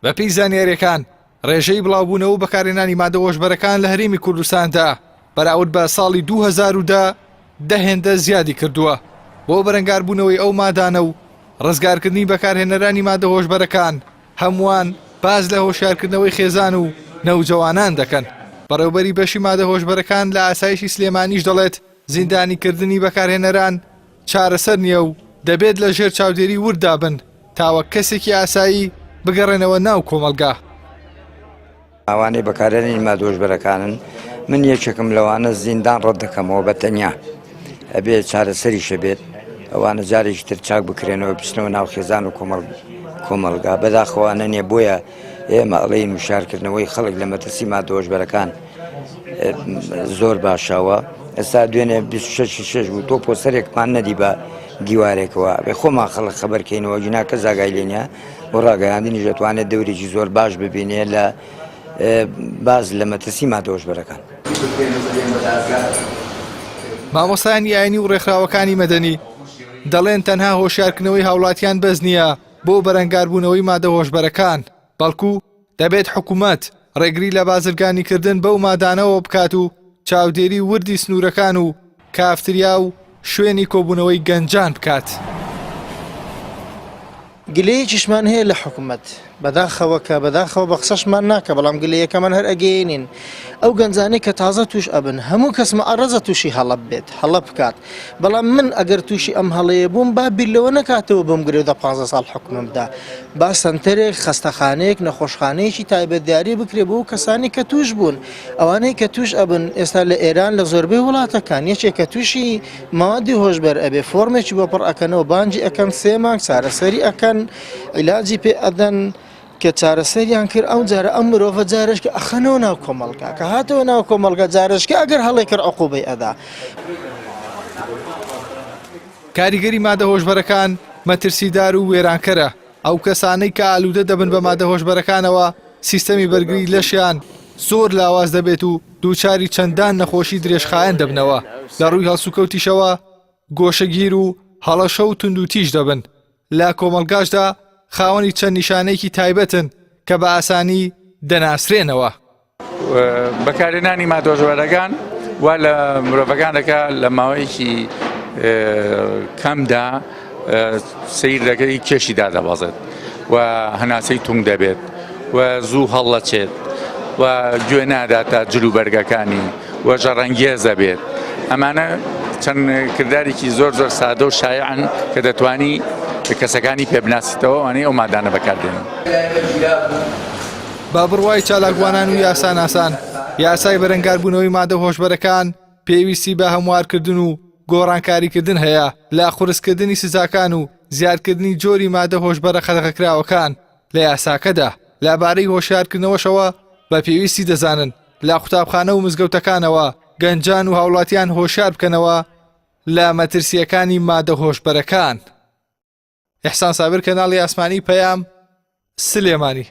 بەپێی زانیاریەکان ڕێژەی بڵاوبوونەوە و بەکارهێنانی مادە هۆشبەرەکان لە هەرێمی کوردستاندا بەراورد بە ساڵی 2010 هێندە زیادی کردووە بۆ بەرەنگاربوونەوەی ئەو مادانە و ڕزگارکردنی بەکارهێنەرانی مادە هۆشبەرەکان هەمووان باز لە هۆشیارکردنەوەی خێزان و نەوجەوانان دەکەن. بەڕێوەبەری بەشی مادە هۆشبەرەکان لە ئاسایشی سلێمانیش دەڵێت زیندانیکردنی بەکارهێنەران چارەسەر نییە و دەبێت لە ژێر چاودێری وردا بن تاوە کەسێکی ئاسایی بگەڕێنەوە ناو کۆمەلگا. ئەوانەی بەکارهێنانی مادە هۆشبەرەکانن من یەکێکم لەوانە زیندان ڕەت دەکەمەوە بەتەنیا ئەبێت چارەسەریشە بێت ئەوانە جارێکی تر چاک بکرێنەوە بچنەوە ناو خێزان و کۆمەلگا بەداخەوانە نییە بۆیە ئێمە ئەڵێین وشارکردنەوەی خەڵک لە مەترسی مادە هۆشبەرەکان زۆر باشەوە. ئێستا دوێنێ 26 بوو تۆ پۆستەرێکمان نەدی بە دیوارێکەوە بێ خۆمان خەڵک خەبەرکەینەوە جناکە زاگای لێنە بۆ ڕاگەیاندنی دەتوانێت دەورێکی زۆر باش ببینێ لە باز لە مەترسی مادە هۆشبەرەکان. مامۆستایانی ئاینی و ڕێکخراوەکانی مەدەنی دەڵێن تەنها هۆشیارکردنەوەی هاوڵاتیان بەس نییە بۆ بەرەنگاربوونەوەی مادە هۆشبەرەکان، بەڵکو دەبێت حکوومەت ڕێگری لە بازرگانیکردن بەو مادانەوە بکات و چاودێری وردی سنوورەکان و کافتریا و شوێنی کۆبوونەوەی گەنجان بکات. گلەیەکیشمان هەیە لە حکوومەت بەداخەوە بە قسەشمان ناکە، بەڵام گلەیەکەمان هەر ئەگەێنین ئەو گەنجانەی کە تازە توش ئەبن هەموو کەس مەعەرەزە تووشی هەڵە بێت هەڵە بکات، بەڵام من ئەگەر تووشی ئەم هەڵەیە بووم با بیر لەوە نەکاتەوە بم گرێدە 15 ساڵ حکومم بدا، با سنتەرێک خەستەخانەیەک نەخۆشخانەیەکی تایبەتداری بکرێ بۆ کەسانی کە توش بوون. ئەوانەی کە توش ئەبن ئێستا لە ئێران لە زۆربەی وڵاتەکان یەکێک کە تووشی ماوەدی هۆشبەر ئەبێ فۆرمێکی بۆ پڕ ئەکەنەوە بانجی ئەکەن 3 مانگ چارەسەری ئەکەن عیلاجی پێ ئەدەن کە چارەسەریان کرد ئەو جارە ئەم مرۆڤە جارشکە ئەخەنەوە ناو کۆمەڵگا کە هاتەوە ناو کۆمەڵگا جارشکە ئەگەر هەڵی کرد عقوبەی ئەدا. کاریگەری مادە هۆشبەرەکان مەترسیدار و وێرانکەرە. ئەو کەسانەی کە ئالوودە دەبن بە مادە هۆشبەرەکانەوە سیستەمی بەرگری لەشیان زۆر لاواز دەبێت و دووچاری چەندان نەخۆشی درێژخایەن دەبنەوە. لە ڕووی هەڵسوکەوتیشەوە گۆشەگیر و هەڵەشە و تونند و تیژ دەبن. لە کۆمەلگاشدا خاوەنی چەند نیشانەیەکی تایبەتن کە بە ئاسانی دەناسرێنەوە. بەکارهێنانی مادە هۆشبەرەکان وا لە مرۆڤەکانەکە لە ماوەیەکی کەمدا سیر دەکەی کێشی دادەبەزێت و هەناسەی تونگ دەبێت و زوو هەڵەچێت و گوێ ناداتە جلوبەرگەکانی و ژەڕەنگێز دەبێت. ئەمانە چەند کردارێکی زۆر سادە و شایعن کە دەتوانی کەسەکانی پێ بناسیتەوە ئەوانەی ئەو مادانە بەکاردێنن. با بڕوای چالاکوانان و یاساناسان یاسای بەرەنگاربوونەوەی مادە هۆشبەرەکان پێویستی بە هەموارکردن و گۆڕانکاریکردن هەیە لە خورسکردنی سزاکان و زیادکردنی جۆری مادە هۆشبەرە خەدەخەکراوەکان لە یاساکەدا. لەبارەی هۆشیارکردنەوەشەوە بە پێویستی دەزانن لە قوتابخانە و مزگەوتەکانەوە گەنجان و هاوڵاتیان هۆشیار بکەنەوە لە مەترسیەکانی مادە هۆشبەرەکان. ئیحسان سابر، کەناڵی ئاسمانی پەیام، سلێمانی.